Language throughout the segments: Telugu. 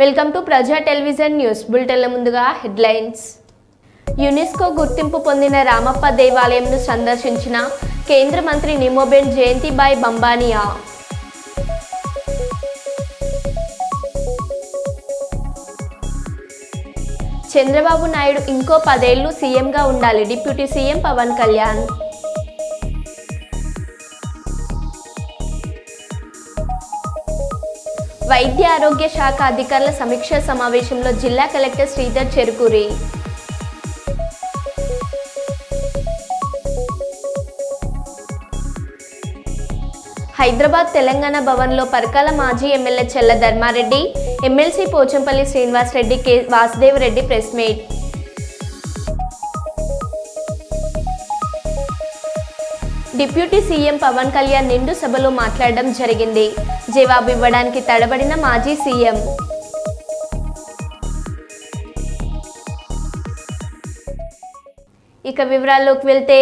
వెల్కమ్ టు ప్రజా టెలివిజన్ న్యూస్ బులెటిన్ల ముందుగా హెడ్లైన్స్. యునెస్కో గుర్తింపు పొందిన రామప్ప దేవాలయంను సందర్శించిన కేంద్ర మంత్రి నిమోబెన్ జయంతిబాయ్ బంబానియా. చంద్రబాబు నాయుడు ఇంకో 10 ఏళ్లు సీఎంగా ఉండాలి డిప్యూటీ సీఎం పవన్ కళ్యాణ్. వైద్య ఆరోగ్య శాఖ అధికారుల సమీక్షా సమావేశంలో జిల్లా కలెక్టర్ శ్రీధర్ చెరుకూరి. హైదరాబాద్ తెలంగాణ భవన్లో పరకాల మాజీ MLA Challa Dharmareddy, MLC Pochampalli Srinivas Reddy, K Vasudev Reddy press meet. Deputy CM Pawan Kalyan నిండు సభలో మాట్లాడడం జరిగింది. జవాబు ఇవ్వడానికి తడబడిన మాజీ సీఎం. ఇక వివరాల్లోకి వెళ్తే,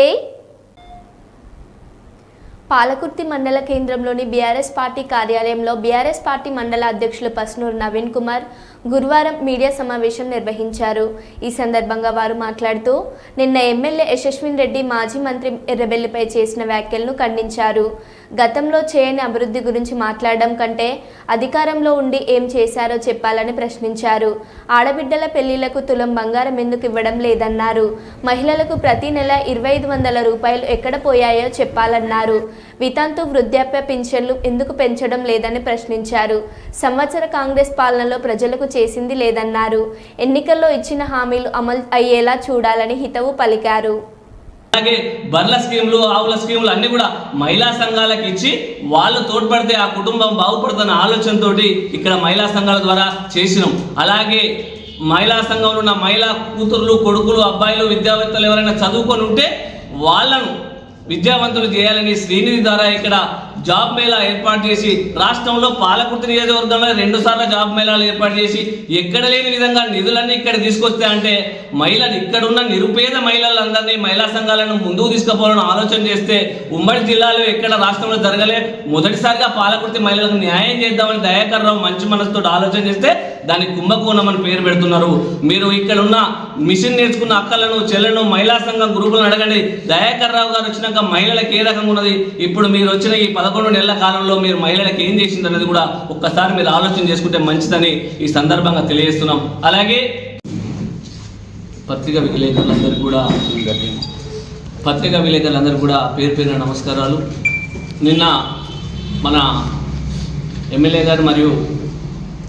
పాలకుర్తి మండల కేంద్రంలోని బీఆర్ఎస్ పార్టీ కార్యాలయంలో బీఆర్ఎస్ పార్టీ మండల అధ్యక్షులు పస్నూరు నవీన్ కుమార్ గురువారం మీడియా సమావేశం నిర్వహించారు. ఈ సందర్భంగా వారు మాట్లాడుతూ, నిన్న ఎమ్మెల్యే యశస్విన్ రెడ్డి మాజీ మంత్రి ఎర్రబెల్లిపై చేసిన వ్యాఖ్యలను ఖండించారు. గతంలో చేయని అభివృద్ధి గురించి మాట్లాడడం కంటే అధికారంలో ఉండి ఏం చేశారో చెప్పాలని ప్రశ్నించారు. ఆడబిడ్డల పెళ్లిళ్లకు తులం బంగారం ఎందుకు ఇవ్వడం లేదన్నారు. మహిళలకు ప్రతి నెల 2500 రూపాయలు ఎక్కడ పోయాయో చెప్పాలన్నారు. వితంతు వృద్ధాప్య పింఛన్లు ఎందుకు పెంచడం లేదని ప్రశ్నించారు. సంవత్సర కాంగ్రెస్ పాలనలో ప్రజలకు చేసింది లేదన్నారు. ఎన్నికల్లో ఇచ్చిన హామీలు అమలు అయ్యేలా చూడాలని హితవు పలికారు. అలాగే బర్ల స్కీములు, ఆవుల స్కీములు అన్ని కూడా మహిళా సంఘాలకు ఇచ్చి వాళ్ళు తోడ్పడితే ఆ కుటుంబం బాగుపడుతున్న ఆలోచనతో ఇక్కడ మహిళా సంఘాల ద్వారా చేసినాం. అలాగే మహిళా సంఘంలో ఉన్న మహిళా కూతుర్లు, కొడుకులు, అబ్బాయిలు, విద్యావేత్తలు ఎవరైనా చదువుకొని ఉంటే వాళ్ళను విద్యావంతులు చేయాలని శ్రీనిధి ద్వారా ఇక్కడ జాబ్ మేళా ఏర్పాటు చేసి రాష్ట్రంలో పాలకుర్తి నియోజకవర్గంలో 2 సార్లు జాబ్ మేళాలు ఏర్పాటు చేసి ఎక్కడ లేని విధంగా నిధులన్నీ ఇక్కడ తీసుకొస్తే అంటే మహిళలు ఇక్కడున్న నిరుపేద మహిళలందరినీ మహిళా సంఘాలను ముందుకు తీసుకుపోవాలని ఆలోచన చేస్తే ఉమ్మడి జిల్లాలో ఎక్కడ రాష్ట్రంలో జరగలే. మొదటిసారిగా పాలకుర్తి మహిళలకు న్యాయం చేద్దామని దయాకర్ రావు మంచి మనసుతో ఆలోచన చేస్తే దానికి కుంభకోణం అని పేరు పెడుతున్నారు. మీరు ఇక్కడ ఉన్న మిషన్ నేర్చుకున్న అక్కలను, చెల్లెలను మహిళా సంఘం గ్రూపులను అడగండి. దయాకర్ రావు గారు వచ్చినాక మహిళలకు ఏ రకంగా ఉన్నది, ఇప్పుడు మీరు వచ్చిన ఈ 11 నెలల కాలంలో మీరు మహిళలకు ఏం చేసింది అనేది కూడా ఒక్కసారి మీరు ఆలోచన చేసుకుంటే మంచిదని ఈ సందర్భంగా తెలియజేస్తున్నాం. అలాగే పత్రికా విలేకరులందరూ కూడా పేరు పేరున నమస్కారాలు. నిన్న మన ఎమ్మెల్యే గారు మరియు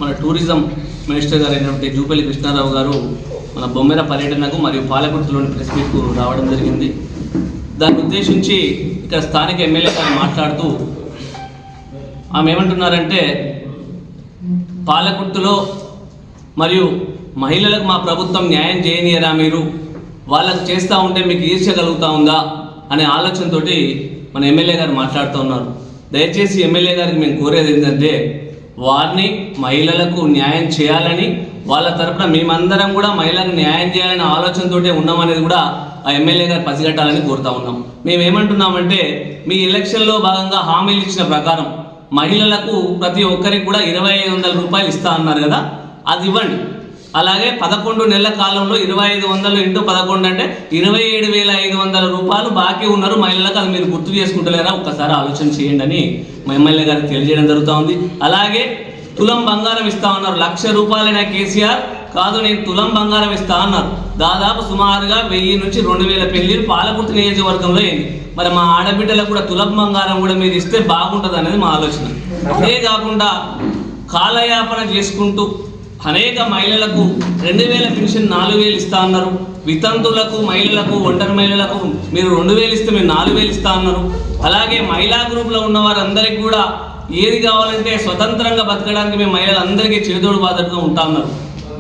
మన టూరిజం మినిస్టర్ గారు అయినటువంటి జూపల్లి కృష్ణారావు గారు మన బొమ్మెర పర్యటనకు మరియు పాలకుర్తిలోని ప్రెస్ మీట్కు రావడం జరిగింది. దాన్ని ఉద్దేశించి ఇక్కడ స్థానిక ఎమ్మెల్యే గారు మాట్లాడుతూ ఆమె ఏమంటున్నారంటే, పాలకుర్తిలో మరియు మహిళలకు మా ప్రభుత్వం న్యాయం చేయనియరా, మీరు వాళ్ళకు చేస్తూ ఉంటే మీకు ఈర్ష్యగలుగుతూ ఉందా అనే ఆలోచనతోటి మన ఎమ్మెల్యే గారు మాట్లాడుతూ ఉన్నారు. దయచేసి ఎమ్మెల్యే గారికి మేము కోరేది ఏంటంటే, వారిని మహిళలకు న్యాయం చేయాలని, వాళ్ళ తరపున మేమందరం కూడా మహిళలకు న్యాయం చేయాలనే ఆలోచనతోటే ఉన్నామనేది కూడా ఆ ఎమ్మెల్యే గారు పసిగట్టాలని కోరుతా ఉన్నాం. మేమేమంటున్నామంటే, మీ ఎలక్షన్లో భాగంగా హామీలు ఇచ్చిన ప్రకారం మహిళలకు ప్రతి ఒక్కరికి కూడా 2500 రూపాయలు ఇస్తా అన్నారు కదా, అది ఇవ్వండి. అలాగే 11 నెలల కాలంలో 2500 × 11 అంటే 27,500 రూపాయలు బాకీ ఉన్నారు మహిళలకు. అది మీరు గుర్తు చేసుకుంటలేరా, ఒక్కసారి ఆలోచన చేయండి అని మా ఎమ్మెల్యే గారికి తెలియజేయడం జరుగుతూ ఉంది. అలాగే తులం బంగారం ఇస్తా ఉన్నారు. 1,00,000 రూపాయలైనా కేసీఆర్ కాదు, నేను తులం బంగారం ఇస్తా అన్నారు. దాదాపు సుమారుగా 1000 నుంచి 2000 పెళ్లిలు పాలకుర్తి నియోజకవర్గంలో అయింది. మరి మా ఆడబిడ్డలకు కూడా తులం బంగారం కూడా మీరు ఇస్తే బాగుంటుంది అనేది మా ఆలోచన. అదే కాకుండా కాలయాపన చేసుకుంటూ అనేక మహిళలకు 2000 పెన్షన్ 4000 ఇస్తా అన్నారు. వితంతులకు, మహిళలకు, ఒంటరి మహిళలకు మీరు 2000 ఇస్తే మీరు 4000 ఇస్తా అన్నారు. అలాగే మహిళా గ్రూప్లో ఉన్న వారందరికీ కూడా ఏది కావాలంటే స్వతంత్రంగా బతకడానికి మేము మహిళలందరికీ చేదోడు బాధడుతూ ఉంటా ఉన్నారు.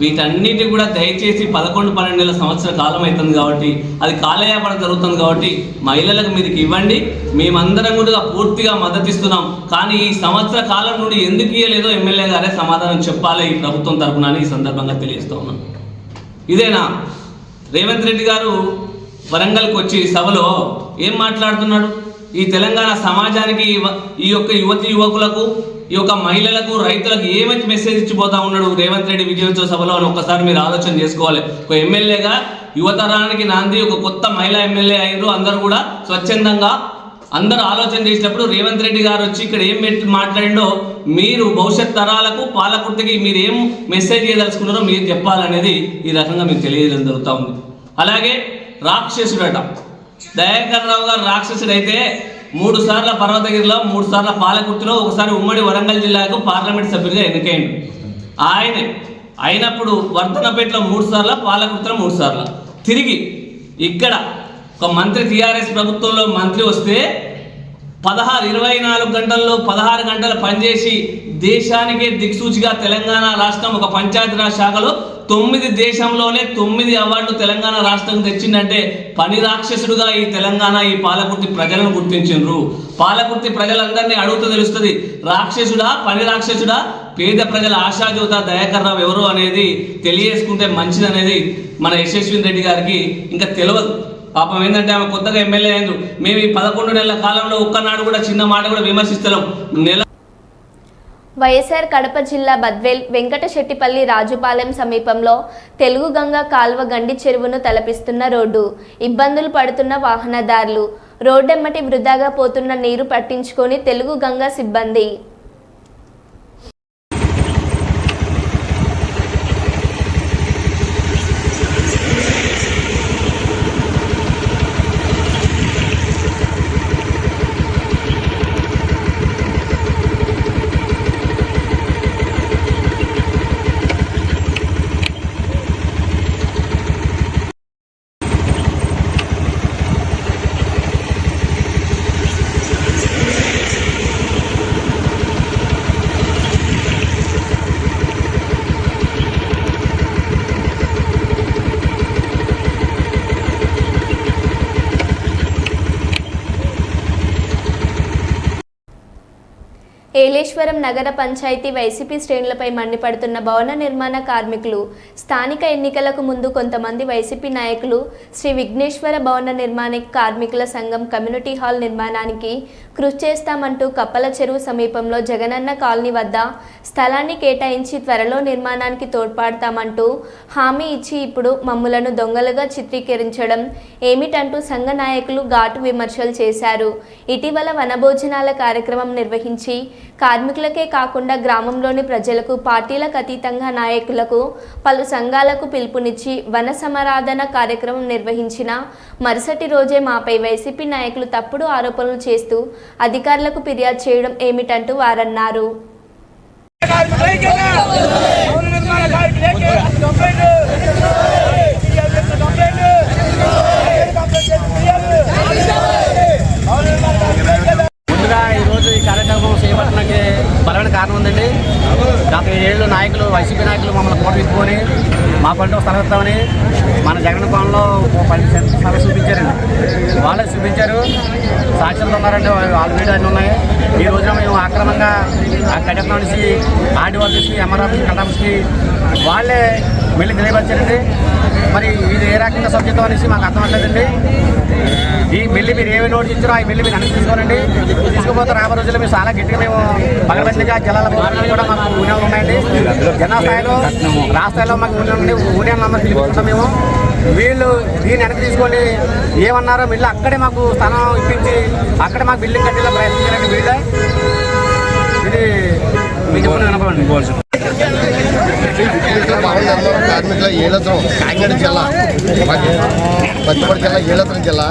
వీటన్నిటి కూడా దయచేసి 11-12 నెలల సంవత్సర కాలం అవుతుంది కాబట్టి, అది కాలయాపన జరుగుతుంది కాబట్టి మహిళలకు మీరు ఇవ్వండి. మేమందరం కూడా పూర్తిగా మద్దతు ఇస్తున్నాం. కానీ ఈ సంవత్సర కాలం నుండి ఎందుకు ఇవ్వలేదో ఎమ్మెల్యే గారే సమాధానం చెప్పాలి ఈ ప్రభుత్వం తరఫున ఈ సందర్భంగా తెలియజేస్తూ ఉన్నాం. ఇదేనా రేవంత్ రెడ్డి గారు వరంగల్కి వచ్చి సభలో ఏం మాట్లాడుతున్నాడు? ఈ తెలంగాణ సమాజానికి ఈ యొక్క యువతి యువకులకు ఈ యొక్క మహిళలకు రైతులకు ఏమంచి మెసేజ్ ఇచ్చిపోతా ఉన్నాడు రేవంత్ రెడ్డి విజయోత్సవ సభలో అని ఒక్కసారి మీరు ఆలోచన చేసుకోవాలి. ఒక ఎమ్మెల్యేగా యువతరానికి నాంది ఒక కొత్త మహిళా ఎమ్మెల్యే అయినరు. అందరూ కూడా స్వచ్ఛందంగా అందరూ ఆలోచన చేసినప్పుడు రేవంత్ రెడ్డి గారు వచ్చి ఇక్కడ ఏం మాట్లాడిండో మీరు భవిష్యత్ తరాలకు పాలకుర్తికి మీరు ఏం మెసేజ్ చేయదలుచుకున్నారో మీరు చెప్పాలనేది ఈ రకంగా మీకు తెలియజేయడం జరుగుతూ ఉంది. అలాగే రాక్షసుడట దయాకర్ రావు గారు రాక్షసుడైతే 3 సార్ల పర్వతగిరిలో 3 సార్ల పాలకుర్తిలో ఒకసారి ఉమ్మడి వరంగల్ జిల్లాకు పార్లమెంట్ సభ్యుడిగా ఎన్నికైండు. ఆయనే అయినప్పుడు వర్ధనపేటలో 3 సార్లు పాలకుర్తిలో 3 సార్లు తిరిగి ఇక్కడ ఒక మంత్రి టీఆర్ఎస్ ప్రభుత్వంలో మంత్రి వస్తే 24 గంటల్లో 16 గంటలు పనిచేసి దేశానికే దిక్సూచిగా తెలంగాణ రాష్ట్రం ఒక పంచాయతీరాజ్ శాఖలో 9 దేశంలోనే 9 అవార్డులు తెలంగాణ రాష్ట్రం తెచ్చిందంటే పని రాక్షసుడుగా ఈ తెలంగాణ ఈ పాలకుర్తి ప్రజలను గుర్తించిండ్రు. పాలకుర్తి ప్రజలందరినీ అడుగుతూ తెలుస్తుంది రాక్షసుడా పని రాక్షసుడా పేద ప్రజల ఆశాజ్యోత దయాకర్ రావు ఎవరు అనేది తెలియజేసుకుంటే మంచిదనేది మన యశస్విని రెడ్డి గారికి ఇంకా తెలియదు. పాపం ఏంటంటే ఆమె కొత్తగా ఎమ్మెల్యే అయింది. మేము ఈ 11 నెలల కాలంలో ఒక్కనాడు కూడా చిన్న మాట కూడా విమర్శిస్తున్నాం. వైఎస్ఆర్ కడప జిల్లా బద్వేల్ వెంకటశెట్టిపల్లి రాజుపాలెం సమీపంలో తెలుగు గంగ కాల్వ గండి చెరువును తలపిస్తున్న రోడ్డు ఇబ్బందులు పడుతున్న వాహనదారులు రోడ్డెమ్మటి వృధాగా పోతున్న నీరు పట్టించుకొని తెలుగు గంగ సిబ్బంది ఏలేశ్వరం నగర పంచాయతీ వైసీపీ శ్రేణులపై మండిపడుతున్న భవన నిర్మాణ కార్మికులు స్థానిక ఎన్నికలకు ముందు కొంతమంది వైసీపీ నాయకులు శ్రీ విఘ్నేశ్వర భవన నిర్మాణ కార్మికుల సంఘం కమ్యూనిటీ హాల్ నిర్మాణానికి కృషి చేస్తామంటూ కప్పల చెరువు సమీపంలో జగనన్న కాలనీ వద్ద స్థలాన్ని కేటాయించి త్వరలో నిర్మాణానికి తోడ్పడతామంటూ హామీ ఇచ్చి ఇప్పుడు మమ్ములను దొంగలుగా చిత్రీకరించడం ఏమిటంటూ సంఘ నాయకులు ఘాటు విమర్శలు చేశారు. ఇటీవల వనభోజనాల కార్యక్రమం నిర్వహించి కార్మికులకే కాకుండా గ్రామంలోని ప్రజలకు పార్టీలకు అతీతంగా నాయకులకు పలు సంఘాలకు పిలుపునిచ్చి వన సమరాధన కార్యక్రమం నిర్వహించిన మరుసటి రోజే మాపై వైసీపీ నాయకులు తప్పుడు ఆరోపణలు చేస్తూ అధికారులకు ఫిర్యాదు చేయడం ఏమిటంటూ వారన్నారు. ఈరోజు ఈ కార్యక్రమం చేపట్టడానికి బలమైన కారణం ఉందండి. గత 7 ఏళ్ళు నాయకులు వైసీపీ నాయకులు మమ్మల్ని పోటీసుకొని మా పంట స్థలమని మన జగన్ కోణంలో 10 స్థలం చూపించారండి. వాళ్ళే చూపించారు, సాక్షులు ఉన్నారండి, వాళ్ళ వీడియో అన్నీ ఉన్నాయి. ఈ రోజున మేము ఆక్రమంగా ఆ కట్టెప్ప నుంచి ఆర్డీ ఆఫీస్కి ఎంఆర్ ఆఫీస్కి కలెక్టర్ ఆఫీస్కి వాళ్ళే వెళ్ళి తెలియపరిచారండి. మరి ఇది ఏ రకంగా సబ్జెక్టు అనేసి మాకు అర్థం అవ్వలేదండి. ఈ మిల్లి మీరు ఏమి నోటీస్ ఇచ్చారో ఆ మిల్లి మీరు అన్ని తీసుకోనండి. తీసుకుపోతే రాబోయే రోజుల్లో మేము చాలా గట్టిగా మేము పగలబందిగా జిల్లాల కూడా మాకు యూనియన్లు ఉన్నాయండి. జిల్లా స్థాయిలో రాష్ట్ర స్థాయిలో మాకు యూనియన్లు అందరూ పిలుపుకుంటాం. మేము వీళ్ళు దీన్ని వెనక్కి తీసుకొని ఏమన్నారో మిల్లు అక్కడే మాకు స్థలం ఇప్పించి అక్కడే మాకు బిల్డింగ్ కట్టేలా ప్రయత్నించారండి. వీళ్ళే ఇది మీకు చెప్పిన అనుకోండి. భవన నిర్మాణ కార్మికుల ఏలత్రం కాకినాడ జిల్లా పచ్చిమడి జిల్లా ఏలత్రం జిల్లా.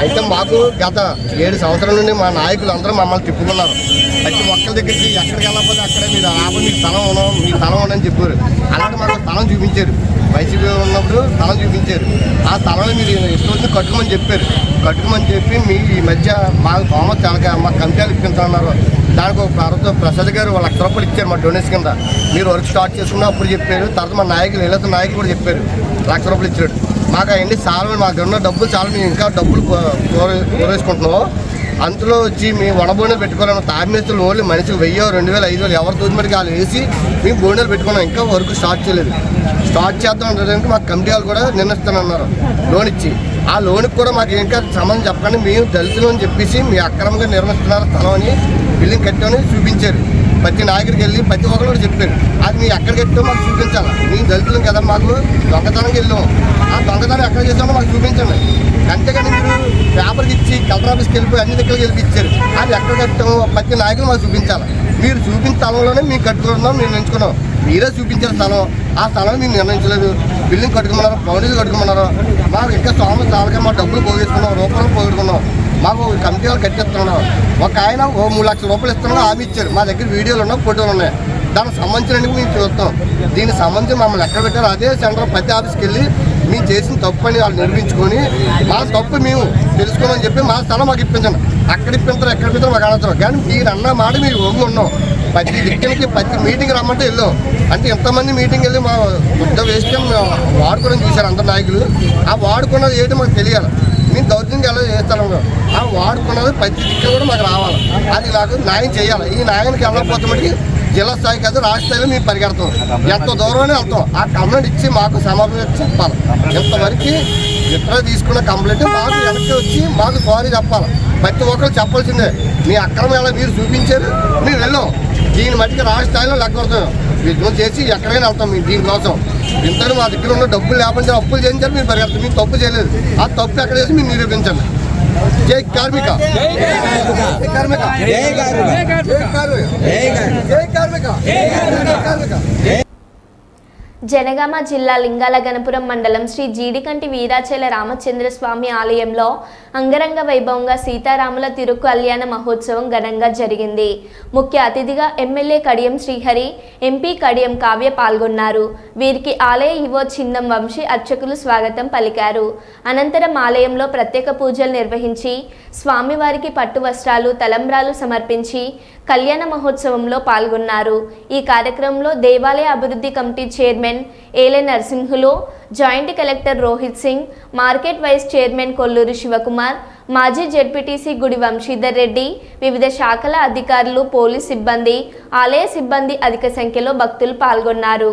అయితే మాకు గత 7 సంవత్సరాల నుండి మా నాయకులు అందరూ మమ్మల్ని తిప్పుకున్నారు. ప్రతి ఒక్కరి దగ్గరికి ఎక్కడికి వెళ్ళకపోతే అక్కడే మీరు ఆపి మీకు స్థలం ఉండని చెప్పారు. అలాంటి మాకు స్థలం చూపించారు. వైసీపీ ఉన్నప్పుడు స్థలం చూపించారు. ఆ స్థలంలో మీరు ఇష్టం వచ్చి కట్టుకోమని చెప్పారు. కట్టుకోమని చెప్పి మీ ఈ మధ్య మాకు తోమత చాలా మా కమిటీలు ఇప్పించమన్నారు. దానికి ఒక ప్రసాద్ గారు 1 లక్ష రూపాయలు ఇచ్చారు మా డొనేషన్ కింద. మీరు వర్క్ స్టార్ట్ చేసుకున్నా అప్పుడు చెప్పారు. తర్వాత మా నాయకులు ఏలైతే నాయకులు కూడా చెప్పారు 1 లక్ష రూపాయలు ఇచ్చాడు. మాకు అవన్నీ చాలా మాకు ఉన్న డబ్బులు చాలా మేము ఇంకా డబ్బులు కోరేసుకుంటున్నాం. అందులో వచ్చి మేము వడబోనీలు పెట్టుకున్నాము. తామేస్తులు ఓన్లీ మనిషికి 1000, 2000, 5000 ఎవరు తోచిమడికి వాళ్ళు వేసి మేము బోనీలు పెట్టుకున్నాం. ఇంకా వర్క్ స్టార్ట్ చేయలేదు. స్టార్ట్ చేద్దాం అంటే మాకు కమిటీ వాళ్ళు కూడా నిర్ణయిస్తానన్నారు లోన్ ఇచ్చి. ఆ లోన్కి కూడా మాకు ఇంకా సంబంధం చెప్పకండి, మేము దళితులు అని చెప్పేసి మీ అక్రమంగా నిర్మిస్తున్నారు స్థలం అని బిల్డింగ్ కట్టామని చూపించారు. ప్రతి నాయకుడికి వెళ్ళి ప్రతి ఒక్కరు కూడా చెప్పారు. అది మీ ఎక్కడ కట్టామో మాకు చూపించాలి. మేము దళితులం కదా, మాకు దొంగతనంకి వెళ్ళాం. ఆ దొంగతనం ఎక్కడ చేసామో మాకు చూపించండి. అంతేగాని మీరు పేపర్కి ఇచ్చి కలెక్టర్ ఆఫీస్కి వెళ్ళిపోయి అన్ని దగ్గరికి వెళ్ళిపించారు. అది ఎక్కడ కట్టామో ప్రతి నాయకులు మాకు చూపించాలి. మీరు చూపించిన స్థలంలోనే మేము కట్టుకున్నాం, మేము ఎంచుకున్నాం. మీరే చూపించారు స్థలం. ఆ స్థలం మేము నిర్ణయించలేదు. బిల్డింగ్ కట్టుకున్నారు, బౌండరీలు కట్టుకున్నారు. మాకు ఇంకా సోమవారం చాలక మా డబ్బులు పోగేసుకున్నాం, రూపాయలు పోగొట్టుకున్నాం. మాకు కమిటీ వాళ్ళు కట్టిస్తున్నాం. ఒక ఆయన 3 లక్షల రూపాయలు ఇస్తున్నాం, హామీ ఇచ్చారు. మా దగ్గర వీడియోలు ఉన్నాయి, ఫోటోలు ఉన్నాయి. దానికి సంబంధించినవి మేము చూస్తాం. దీనికి సంబంధించి మమ్మల్ని ఎక్కడ పెట్టారో అదే సెంటర్ ప్రతి ఆఫీస్కి వెళ్ళి మేము చేసిన తప్పు అని వాళ్ళు నిర్మించుకొని మా తప్పు మేము తెలుసుకోమని చెప్పి మా స్థలం మాకు ఇప్పించండి. అక్కడ ఇప్పించారు, ఎక్కడ ఇప్పించారు మాకు అనవసరం. కానీ మీరు అన్న మాట మీరు ఒంగి ఉన్నాం. ప్రతి దిక్కులకి ప్రతి మీటింగ్ రమ్మంటే వెళ్ళాం. అంటే ఎంతమంది మీటింగ్ వెళ్ళి మా బుద్ధ వేస్ట్ వాడుకోవడం చూశారు అందరు నాయకులు. ఆ వాడుకున్నది ఏంటో మాకు తెలియాలి. మేము దౌర్జన్యం ఎలా చేస్తాను, ఆ వాడుకున్నది ప్రతి దిక్కు కూడా మాకు రావాలి. అది నాకు న్యాయం చేయాలి. ఈ న్యాయానికి వెళ్ళకపోతే మటుకి జిల్లా స్థాయి కాదు, రాష్ట్ర స్థాయిలో మేము పరిగెడతాం. ఎంత దూరమనే వెళ్తాం. ఆ కంప్లైంట్ ఇచ్చి మాకు సమాధానం చెప్పాలి. ఇంతవరకు ఇతర తీసుకున్న కంప్లైంట్ మాకు వెనక్కి వచ్చి మాకు సారీ చెప్పాలి. ప్రతి ఒక్కరు చెప్పాల్సిందే. మీ అక్రమం ఎలా మీరు చూపించారు, మేము వెళ్ళాం. దీని మట్టికి రాష్ట్ర స్థాయిలో లెక్కడతాం. విధ్వం చేసి ఎక్కడైనా వెళ్తాం మేము దీనికోసం. ఇంతలో మా దగ్గర ఉన్న డబ్బులు లేకపోతే అప్పులు చేయించారు, మీరు పరిగెడతాం. మేము తప్పు చేయలేదు. ఆ తప్పు ఎక్కడ చేసి మీరు నిరూపించండి. జై కార్మిక, జై కార్మిక, జై కార్మిక, జై కార్మిక, జై కార్మిక. జనగామ జిల్లా లింగాల గణపురం మండలం శ్రీ జీడికంటి వీరాచల రామచంద్రస్వామి ఆలయంలో అంగరంగ వైభవంగా సీతారాముల తిరు కళ్యాణ మహోత్సవం ఘనంగా జరిగింది. ముఖ్య అతిథిగా ఎమ్మెల్యే కడియం శ్రీహరి, ఎంపీ కడియం కావ్య పాల్గొన్నారు. వీరికి ఆలయ ఈవో చిన్నం వంశీ అర్చకులు స్వాగతం పలికారు. అనంతరం ఆలయంలో ప్రత్యేక పూజలు నిర్వహించి స్వామివారికి పట్టు వస్త్రాలు, తలంబ్రాలు సమర్పించి కళ్యాణ మహోత్సవంలో పాల్గొన్నారు. ఈ కార్యక్రమంలో దేవాలయ అభివృద్ధి committee chairman Ele Narasimhulu, joint collector Rohit Singh, market vice chairman Kolluri Shivakumar, మాజీ జెడ్పీటీసీ గుడి వంశీధర్ రెడ్డి, వివిధ శాఖల అధికారులు, పోలీస్ సిబ్బంది, ఆలయ సిబ్బంది అధిక సంఖ్యలో భక్తులు పాల్గొన్నారు.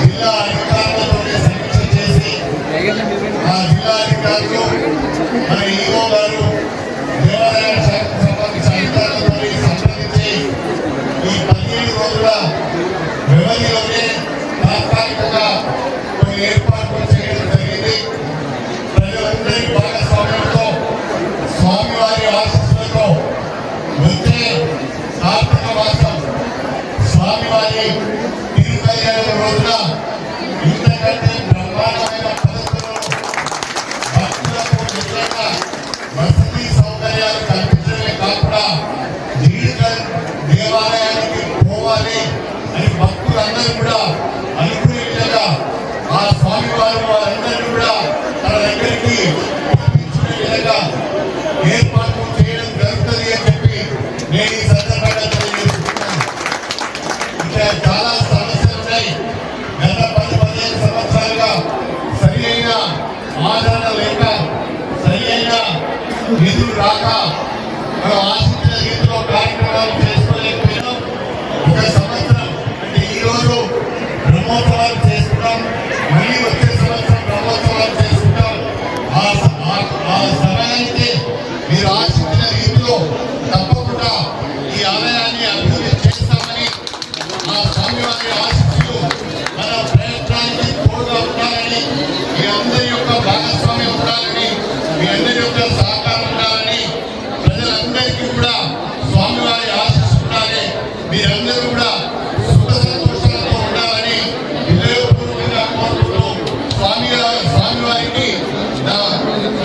జిల్లా అధికారులతో సమీక్ష చేసి ఆ జిల్లా అధికారులు భక్తులందరూ కూడా అనుకునే విధంగా ఆ స్వామివారు వారందరూ కూడా తన దగ్గరికి పంపించుకునే విధంగా ఏర్పాటు చేయడం జరుగుతుంది అని చెప్పి నేను ఈ సందర్భంగా తెలియజేస్తున్నాను. ఇంకా చాలా సమస్యలు ఉన్నాయి. గత 10-15 సంవత్సరాలుగా సరి అయిన ఆదరణ లేక సరి అయిన నిధులు రాక మనం ఆశించిన రీతిలో కార్యక్రమాలు చేసుకోలేకపోయినాం. ఒక సంవత్సరం అంటే ఈరోజు బ్రహ్మోత్సవాలు చేసుకున్నాం, మళ్ళీ వచ్చే సంవత్సరం బ్రహ్మోత్సవాలు చేసుకుంటాం. ఆ సమయానికి మీరు ఆశించిన రీతిలో తప్పకుండా ఈ ఆలయాన్ని అభివృద్ధి చేస్తామని ఆ స్వామివారి ఆశిస్సులు మన ప్రయత్నానికి తోడుగా ఉండాలని, మీ అందరి యొక్క భాగస్వామ్యం ఉండాలని, మీ అందరి యొక్క సహకారం ఉండాలని, ప్రజలందరికీ కూడా స్వామివారి ఆశీస్సు ఉండాలి, మీరందరూ కూడా సుఖ సంతోషాలతో ఉండాలని హృదయపూర్వకంగా కోరుకుంటూ స్వామివారికి నా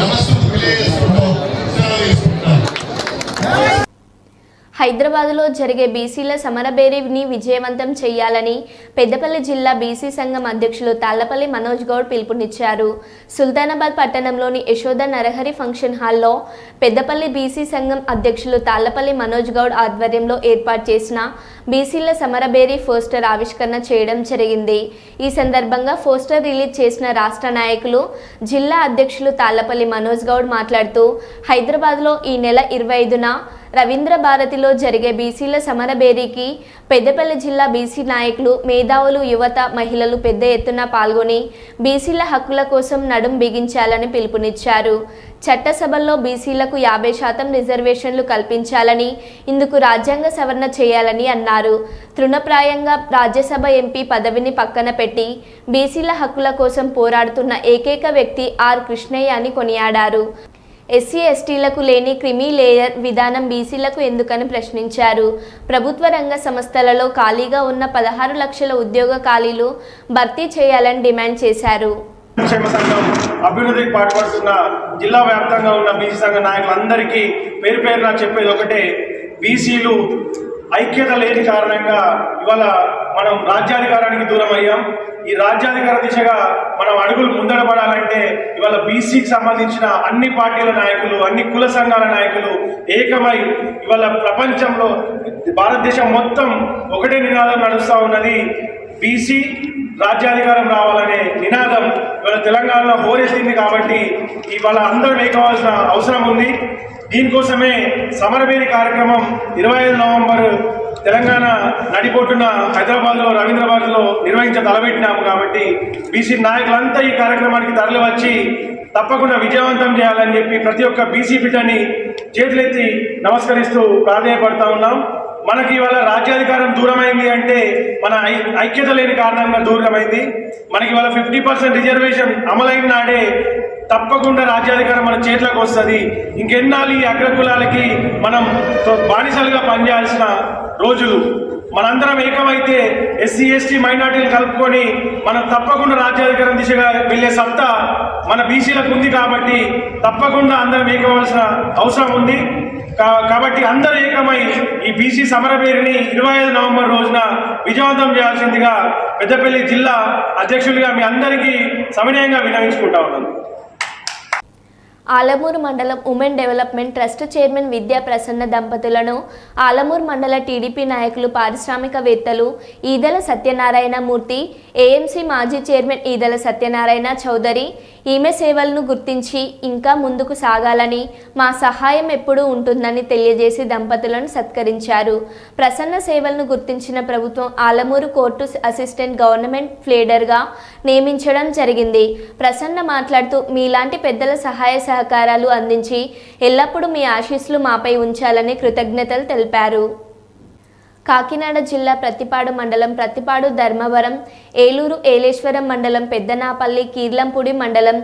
నమస్సులు తెలియజేసుకుంటూ సెలవు తీసుకుంటాను. హైదరాబాద్లో జరిగే బీసీల సమరబేరీని విజయవంతం చేయాలని పెద్దపల్లి జిల్లా బీసీ సంఘం అధ్యక్షులు తాళ్లపల్లి మనోజ్ గౌడ్ పిలుపునిచ్చారు. సుల్తానాబాద్ పట్టణంలోని యశోద నరహరి ఫంక్షన్ హాల్లో పెద్దపల్లి బీసీ సంఘం అధ్యక్షులు తాళ్లపల్లి మనోజ్ గౌడ్ ఆధ్వర్యంలో ఏర్పాటు చేసిన బీసీల సమరబేరీ పోస్టర్ ఆవిష్కరణ చేయడం జరిగింది. ఈ సందర్భంగా పోస్టర్ రిలీజ్ చేసిన రాష్ట్ర నాయకులు జిల్లా అధ్యక్షులు తాళ్లపల్లి మనోజ్ గౌడ్ మాట్లాడుతూ హైదరాబాద్లో ఈ నెల 25న రవీంద్ర భారతిలో జరిగే బీసీల సమరబేరీకి పెద్దపల్లి జిల్లా బీసీ నాయకులు, మేధావులు, యువత, మహిళలు పెద్ద ఎత్తున పాల్గొని బీసీల హక్కుల కోసం నడుం బిగించాలని పిలుపునిచ్చారు. చట్టసభల్లో బీసీలకు 50% రిజర్వేషన్లు కల్పించాలని, ఇందుకు రాజ్యాంగ సవరణ చేయాలని అన్నారు. తృణప్రాయంగా రాజ్యసభ ఎంపీ పదవిని పక్కన పెట్టి బీసీల హక్కుల కోసం పోరాడుతున్న ఏకైక వ్యక్తి ఆర్ కృష్ణయ్య అని కొనియాడారు. ఎస్సీ ఎస్టీలకు లేని క్రిమీ లేయర్ విధానం బీసీలకు ఎందుకని ప్రశ్నించారు. ప్రభుత్వ రంగ సంస్థలలో ఖాళీగా ఉన్న 16 లక్షల ఉద్యోగ ఖాళీలు భర్తీ చేయాలని డిమాండ్ చేశారు. సంక్షేమ సంఘం అభివృద్ధికి పాటుపడుతున్న జిల్లా వ్యాప్తంగా ఉన్న బీసీ సంఘ నాయకులందరికీ పేరు పేరున చెప్పేది ఒకటే, బీసీలు ఐక్యత లేని కారణంగా ఇవాళ మనం రాజ్యాధికారానికి దూరం అయ్యాం. ఈ రాజ్యాధికార దిశగా మనం అడుగులు ముందడబడాలంటే ఇవాళ బీసీకి సంబంధించిన అన్ని పార్టీల నాయకులు, అన్ని కుల సంఘాల నాయకులు ఏకమై ఇవాళ ప్రపంచంలో భారతదేశం మొత్తం ఒకటే నినాదం నడుస్తూ ఉన్నది, బీసీ రాజ్యాధికారం రావాలనే నినాదం ఇవాళ తెలంగాణలో హోరెత్తింది. కాబట్టి ఇవాళ అందరం ఏకవలసిన అవసరం ఉంది. దీనికోసమే సమరబేరీ కార్యక్రమం 25 నవంబర్ తెలంగాణ నడిపోటున్న హైదరాబాద్లో రవీంద్ర భారతిలో తలపెట్టినాము. కాబట్టి బీసీ నాయకులంతా ఈ కార్యక్రమానికి తరలి వచ్చి తప్పకుండా విజయవంతం చేయాలని చెప్పి ప్రతి ఒక్క బీసీ బిడ్డని చేతులెత్తి నమస్కరిస్తూ ప్రాధాన్యపడతా ఉన్నాం. మనకి ఇవాళ రాజ్యాధికారం దూరమైంది అంటే మన ఐక్యత లేని కారణంగా దూరమైంది. మనకి ఇవాళ 50% రిజర్వేషన్ అమలైన నాడే తప్పకుండా రాజ్యాధికారం మన చేతిలోకి వస్తుంది. ఇంకెన్నాళ్ళు ఈ అగ్రకులాలకి మనం బానిసలుగా పనిచేయాల్సిన రోజులు. మనందరం ఏకమైతే ఎస్సీ ఎస్టీ మైనార్టీలు కలుపుకొని మనం తప్పకుండా రాజ్యాధికారం దిశగా వెళ్ళే సత్తా మన బీసీలకు ఉంది. కాబట్టి తప్పకుండా అందరం ఏకవలసిన అవసరం ఉంది. కాబట్టి అందరూ ఏకమై ఈ బీసీ సమరబేరిని 25 నవంబర్ రోజున విజయవంతం చేయాల్సిందిగా పెద్దపల్లి జిల్లా అధ్యక్షుడిగా మీ అందరికీ సవినయంగా విన్నవించుకుంటా ఉన్నాను. ఆలమూరు మండలం ఉమెన్ డెవలప్మెంట్ ట్రస్ట్ చైర్మన్ విద్యా ప్రసన్న దంపతులను ఆలమూరు మండల టీడీపీ నాయకులు, పారిశ్రామికవేత్తలు ఈదెల సత్యనారాయణ మూర్తి, ఏఎంసీ మాజీ చైర్మన్ ఈదెల సత్యనారాయణ చౌదరి ఈమె సేవలను గుర్తించి ఇంకా ముందుకు సాగాలని, మా సహాయం ఎప్పుడూ ఉంటుందని తెలియజేసి దంపతులను సత్కరించారు. ప్రసన్న సేవలను గుర్తించిన ప్రభుత్వం ఆలమూరు కోర్టు అసిస్టెంట్ గవర్నమెంట్ ప్లేడర్గా నియమించడం జరిగింది. ప్రసన్న మాట్లాడుతూ, మీలాంటి పెద్దల సహాయ సహకారాలు అందించి ఎల్లప్పుడూ మీ ఆశీస్సులు మాపై ఉంచాలని కృతజ్ఞతలు తెలిపారు. కాకినాడ జిల్లా ప్రత్తిపాడు మండలం ప్రత్తిపాడు, ధర్మవరం, ఏలూరు, ఏలేశ్వరం మండలం, పెద్దనాపల్లి, కీర్లంపూడి మండలం,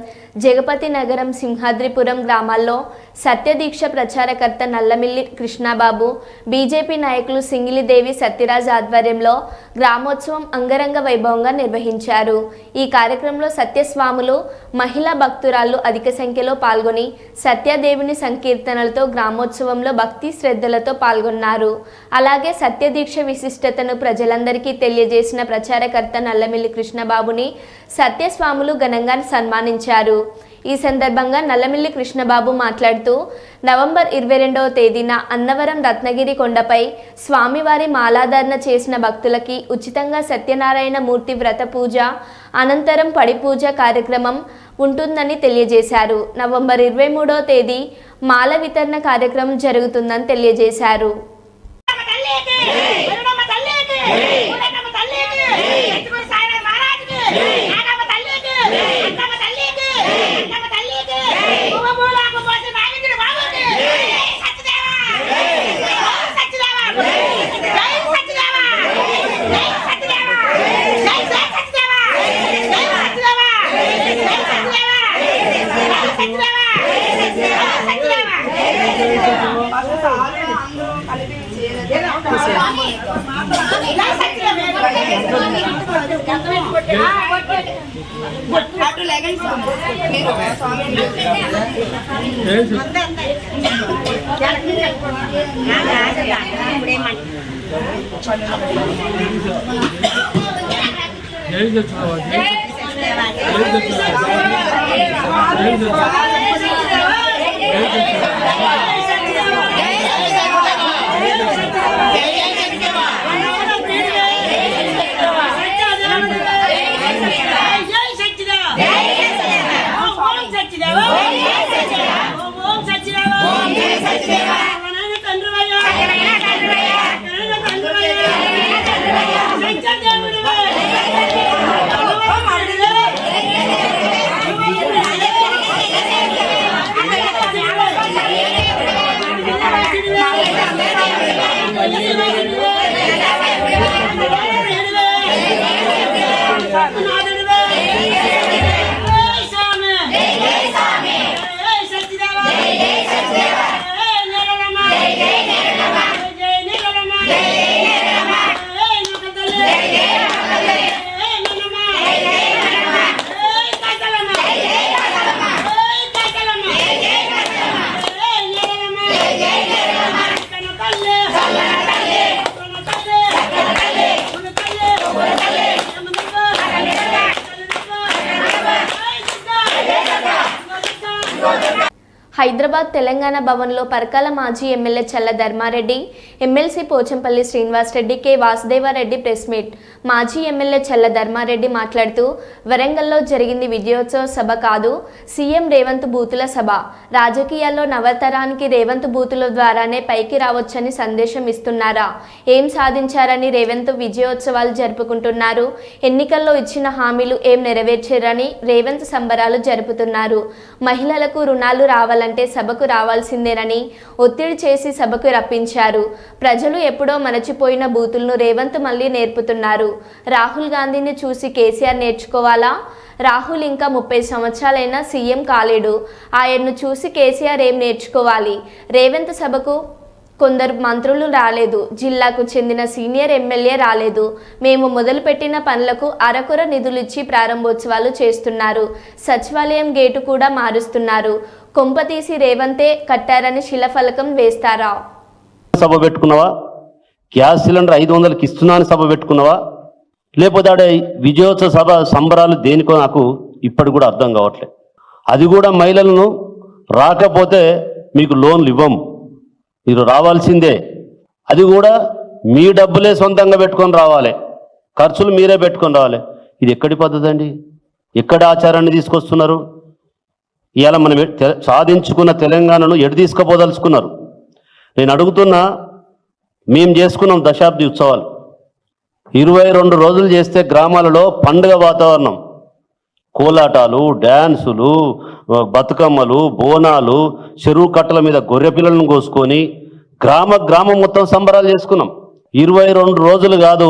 జగపతి నగరం, సింహాద్రిపురం గ్రామాల్లో సత్యదీక్ష ప్రచారకర్త నల్లమిల్లి కృష్ణబాబు, బీజేపీ నాయకులు సింగిలిదేవి సత్యరాజ్ ఆధ్వర్యంలో గ్రామోత్సవం అంగరంగ వైభవంగా నిర్వహించారు. ఈ కార్యక్రమంలో సత్యస్వాములు, మహిళా భక్తురాళ్ళు అధిక సంఖ్యలో పాల్గొని సత్యదేవుని సంకీర్తనలతో గ్రామోత్సవంలో భక్తి శ్రద్ధలతో పాల్గొన్నారు. అలాగే సత్యదీక్ష విశిష్టతను ప్రజలందరికీ తెలియజేసిన ప్రచారకర్త నల్లమిల్లి కృష్ణబాబుని సత్యస్వాములు ఘనంగా సన్మానించారు. ఈ సందర్భంగా నల్లమిల్లి కృష్ణబాబు మాట్లాడుతూ నవంబర్ 22వ తేదీన అన్నవరం రత్నగిరి కొండపై స్వామివారి మాలాధారణ చేసిన భక్తులకి ఉచితంగా సత్యనారాయణ మూర్తి వ్రత పూజ అనంతరం పడి పూజ కార్యక్రమం ఉంటుందని తెలియజేశారు. నవంబర్ 23వ తేదీ మాల వితరణ కార్యక్రమం జరుగుతుందని తెలియజేశారు. హైదరాబాద్ తెలంగాణ భవన్లో పరకాల మాజీ MLA Challa Dharmareddy, MLC Pochampalli Srinivasareddy, K Vasudevareddy press meet. మాజీ ఎమ్మెల్యే చల్ల ధర్మారెడ్డి మాట్లాడుతూ వరంగల్లో జరిగింది విజయోత్సవ సభ కాదు, సీఎం రేవంత్ బూతుల సభ. రాజకీయాల్లో నవతరానికి రేవంత్ బూతుల ద్వారానే పైకి రావచ్చని సందేశం ఇస్తున్నారా? ఏం సాధించారని రేవంత్ విజయోత్సవాలు జరుపుకుంటున్నారు? ఎన్నికల్లో ఇచ్చిన హామీలు ఏం నెరవేర్చారని రేవంత్ సంబరాలు జరుపుతున్నారు. మహిళలకు రుణాలు రావాలంటే సభకు రావాల్సిందేనని ఒత్తిడి చేసి సభకు రప్పించారు. ప్రజలు ఎప్పుడో మరచిపోయిన బూతులను రేవంత్ మళ్ళీ నేర్పుతున్నారు. రాహుల్ గాంధీని చూసి కేసీఆర్ నేర్చుకోవాలా? రాహుల్ ఇంకా 30 సంవత్సరాలైనా సీఎం కాలేడు. ఆయన్ను చూసి కేసీఆర్ ఏం నేర్చుకోవాలి? రేవంత్ సభకు కొందరు మంత్రులు రాలేదు, జిల్లాకు చెందిన సీనియర్ ఎమ్మెల్యే రాలేదు. మేము మొదలుపెట్టిన పనులకు అరకొర నిధులిచ్చి ప్రారంభోత్సవాలు చేస్తున్నారు. సచివాలయం గేటు కూడా మారుస్తున్నారు. కొంపతీసి రేవంతే కట్టారని శిలఫలకం వేస్తారా? సభ పెట్టుకున్నావా? గ్యాస్ సిలిండర్ 500కి ఇస్తున్నాను సభ పెట్టుకున్నావా? లేకపోతే ఆడే విజయోత్సవ సభ సంబరాలు దేనికో నాకు ఇప్పటి కూడా అర్థం కావట్లేదు. అది కూడా మహిళలను రాకపోతే మీకు లోన్లు ఇవ్వం, మీరు రావాల్సిందే. అది కూడా మీ డబ్బులే సొంతంగా పెట్టుకొని రావాలి, ఖర్చులు మీరే పెట్టుకొని రావాలి. ఇది ఎక్కడి పద్ధతి అండి? ఎక్కడి ఆచారాన్ని తీసుకొస్తున్నారు? ఇవాళ మనం సాధించుకున్న తెలంగాణను ఎటు తీసుకుపోదలుచుకున్నారు? నేను అడుగుతున్నా, మేము చేసుకున్నాం దశాబ్ది ఉత్సవాలు 22 రోజులు చేస్తే గ్రామాలలో పండుగ వాతావరణం, కోలాటాలు, డ్యాన్సులు, బతుకమ్మలు, బోనాలు, చెరువు కట్టల మీద గొర్రె పిల్లలను కోసుకొని గ్రామం మొత్తం సంబరాలు చేసుకున్నాం. 22 రోజులు కాదు,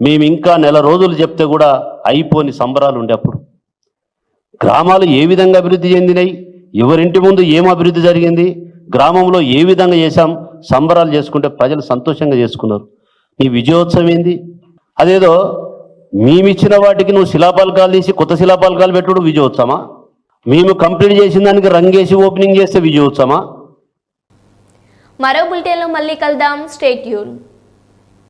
మేము ఇంకా నెల రోజులు చెప్తే కూడా అయిపోని సంబరాలు ఉండే. అప్పుడు గ్రామాలు ఏ విధంగా అభివృద్ధి చెందినాయి, ఎవరింటి ముందు ఏం అభివృద్ధి జరిగింది, గ్రామంలో ఏ విధంగా చేశాం, సంబరాలు చేసుకుంటే ప్రజలు సంతోషంగా చేసుకున్నారు. ఈ విజయోత్సవం ఏంది? అదేదో మేమిచ్చిన వాటికి నువ్వు శిలాపలకాలు తీసి కొత్త శిలాపలకాలు పెట్టుడు విజయోత్సవమా? మేము కంప్లీట్ చేసిన దానికి రంగేసి ఓపెనింగ్ చేస్తే విజయోత్సవమా? మరో బులెటిన్లో మళ్ళీ కలుద్దాం. Stay tune.